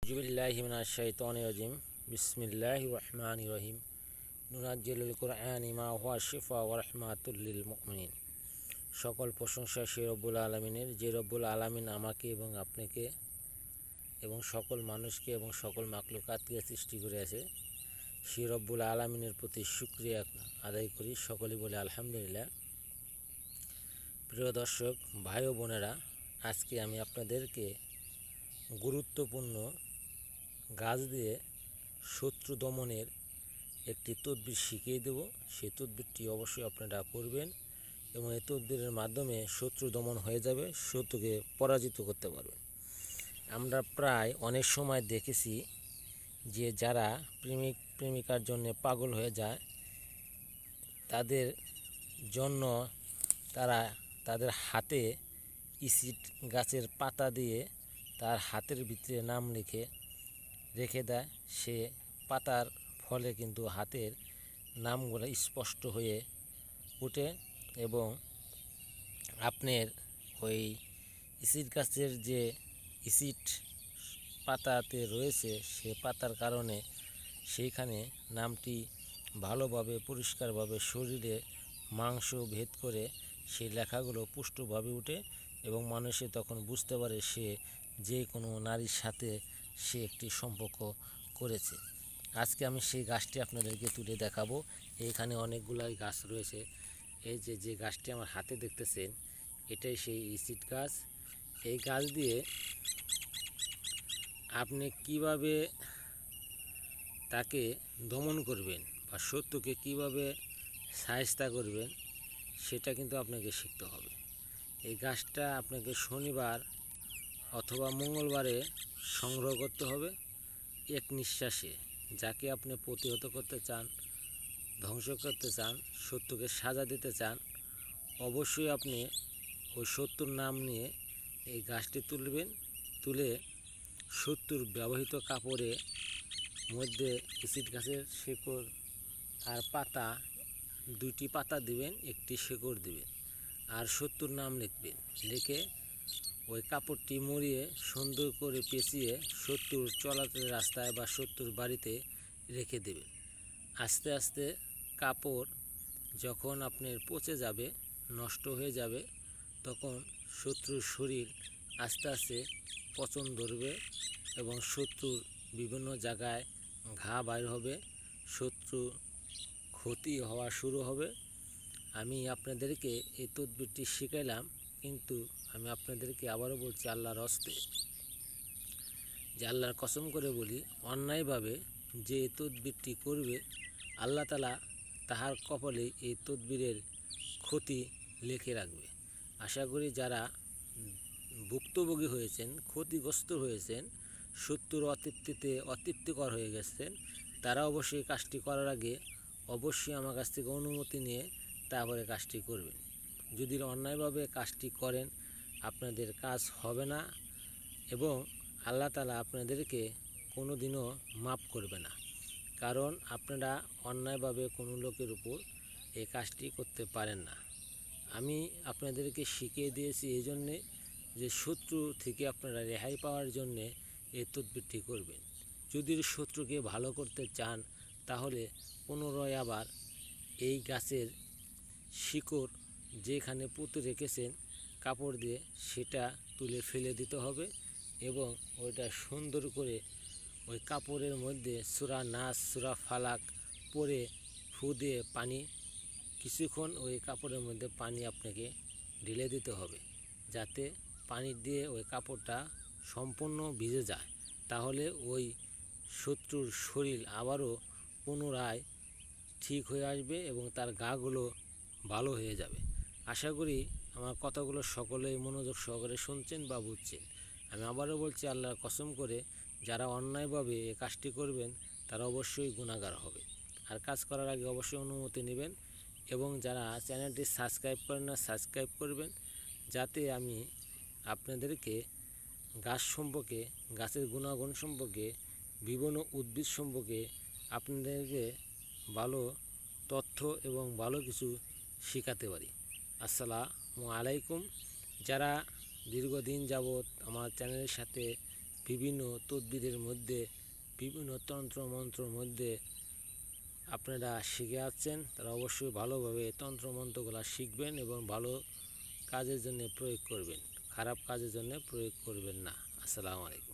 আউযুবিল্লাহি মিনাশ শাইতানির রাজিম। বিসমিল্লাহির রহমানির রহিম। নুনাজ্জিলুল কুরআনি মা হুয়া শিফা ওয়া রাহমাতুল লিল মুমিনিন। সকল প্রশংসা সেই রব্বুল আলামিনের, যে রব্বুল আলামিন আমাকে এবং আপনাকে এবং সকল মানুষকে এবং সকল মাখলুকাতকে সৃষ্টি করে আছে। সেই রব্বুল আলামিনের প্রতি শুকরিয়া আদায় করি। সকলে বলে আলহামদুলিল্লাহ। প্রিয় দর্শক ভাই ও বোনেরা, আজকে আমি আপনাদেরকে গুরুত্বপূর্ণ গাছ দিয়ে শত্রু দমনের একটি তদবির শিখিয়ে দেব। সেই তদবিরটি অবশ্যই আপনারা করবেন এবং এই তদবিরের মাধ্যমে শত্রু দমন হয়ে যাবে, শত্রুকে পরাজিত করতে পারবেন। আমরা প্রায় অনেক সময় দেখেছি যে যারা প্রেমিক প্রেমিকার জন্য পাগল হয়ে যায়, তাদের জন্য তারা তাদের হাতে ইসিড গাছের পাতা দিয়ে তার হাতের ভিতরে নাম রেখে দেয়। সে পাতার ফলে কিন্তু হাতের নামগুলো স্পষ্ট হয়ে ওঠে এবং আপনার ওই ইসিড গাছের যে ইসিড পাতাতে রয়েছে, সে পাতার কারণে সেইখানে নামটি ভালোভাবে পরিষ্কারভাবে শরীরে মাংস ভেদ করে সেই লেখাগুলো পুষ্টভাবে ওঠে এবং মানুষে তখন বুঝতে পারে সে যে কোনো নারীর সাথে সে একটি সম্পর্ক করেছে। আজকে আমি সেই গাছটি আপনাদেরকে তুলে দেখাবো। এইখানে অনেকগুলাই গাছ রয়েছে। এই যে গাছটি আমার হাতে দেখতেছেন, এটাই সেই ইসিড গাছ। এই গাছ দিয়ে আপনি কিভাবে তাকে দমন করবেন বা শত্রুকে কিভাবে শায়েস্তা করবেন, সেটা কিন্তু আপনাকে শিখতে হবে। এই গাছটা আপনাকে শনিবার অথবা মঙ্গলবারে সংগ্রহ করতে হবে। এক নিঃশ্বাসে যাকে আপনি প্রতিহত করতে চান, ধ্বংস করতে চান, শত্রুকে সাজা দিতে চান, অবশ্যই আপনি ওই শত্রুর নাম নিয়ে এই গাছটি তুলবেন। তুলে শত্রুর ব্যবহৃত কাপড়ে মধ্যে ইসিড গাছের শেকড় আর পাতা, দুইটি পাতা দিবেন, একটি শেকড় দিবেন আর শত্রুর নাম লিখবেন। লিখে ওই কাপড়টি মুড়িয়ে সুন্দর করে পেঁচিয়ে শত্রুর চলাচলের রাস্তায় বা শত্রুর বাড়িতে রেখে দেবেন। আস্তে আস্তে কাপড় যখন আপনার পচে যাবে, নষ্ট হয়ে যাবে, তখন শত্রুর শরীর আস্তে আস্তে পচন ধরবে এবং শত্রুর বিভিন্ন জায়গায় ঘা বাইর হবে, শত্রু ক্ষতি হওয়া শুরু হবে। আমি আপনাদেরকে এই তদবিরটি শিখাইলাম, কিন্তু আমি আপনাদেরকে আবারও বলছি আল্লাহর হস্তে, যে আল্লাহর কসম করে বলি, অন্যায়ভাবে যে এই তদবিরটি করবে, আল্লাহ তাআলা তাহার কপালে এই তদবিরের ক্ষতি লিখে রাখবে। আশা করি যারা ভুক্তভোগী হয়েছেন, ক্ষতিগ্রস্ত হয়েছেন, শত্রুর অতৃপ্তিকর হয়ে গেছেন, তারা অবশ্যই কাজটি করার আগে অবশ্যই আমার কাছ থেকে অনুমতি নিয়ে তারপরে কাজটি করবেন। যদি অন্যায়ভাবে কাজটি করেন, আপনাদের কাজ হবে না এবং আল্লাহ তাআলা আপনাদেরকে কোনো দিনও মাফ করবে না। কারণ আপনারা অন্যায়ভাবে কোনো লোকের উপর এই কাজটি করতে পারেন না। আমি আপনাদেরকে শিখিয়ে দিয়েছি এই জন্যে যে শত্রু থেকে আপনারা রেহাই পাওয়ার জন্যে এই তদবিরটি করবেন। যদি শত্রুকে ভালো করতে চান, তাহলে পুনরায় আবার এই গাছের শিকড় যেখানে পুঁতে রেখেছেন কাপড় দিয়ে, সেটা তুলে ফেলে দিতে হবে এবং ওইটা সুন্দর করে ওই কাপড়ের মধ্যে সূরা নাস, সূরা ফালাক পরে ফু দিয়ে পানি কিছুক্ষণ ওই কাপড়ের মধ্যে পানি আপনাকে ঢেলে দিতে হবে, যাতে পানি দিয়ে ওই কাপড়টা সম্পূর্ণ ভিজে যায়। তাহলে ওই শত্রুর শরীর আবারও পুনরায় ঠিক হয়ে আসবে এবং তার গাগুলো ভালো হয়ে যাবে। আশা করি আমার কথাগুলো সকলেই মনোযোগ সহকারে শুনছেন বা বুঝছেন। আমি আবারও বলছি আল্লাহর কসম করে, যারা অন্যায়ভাবে এই কাজটি করবেন তারা অবশ্যই গুনাহগার হবে। আর কাজ করার আগে অবশ্যই অনুমতি নেবেন এবং যারা চ্যানেলটি সাবস্ক্রাইব করেন না, সাবস্ক্রাইব করবেন, যাতে আমি আপনাদেরকে গাছ সম্পর্কে, গাছের গুণাগুণ সম্পর্কে, বিভিন্ন উদ্ভিদ সম্পর্কে আপনাদেরকে ভালো তথ্য এবং ভালো কিছু শেখাতে পারি। আসসালামু আলাইকুম। যারা দীর্ঘদিন যাবৎ আমার চ্যানেলের সাথে বিভিন্ন তদবিরের মধ্যে, বিভিন্ন তন্ত্র মন্ত্রর মধ্যে আপনারা শিখে আসছেন, তারা অবশ্যই ভালোভাবে তন্ত্র মন্ত্রগুলো শিখবেন এবং ভালো কাজের জন্য প্রয়োগ করবেন, খারাপ কাজের জন্য প্রয়োগ করবেন না। আসসালামু আলাইকুম।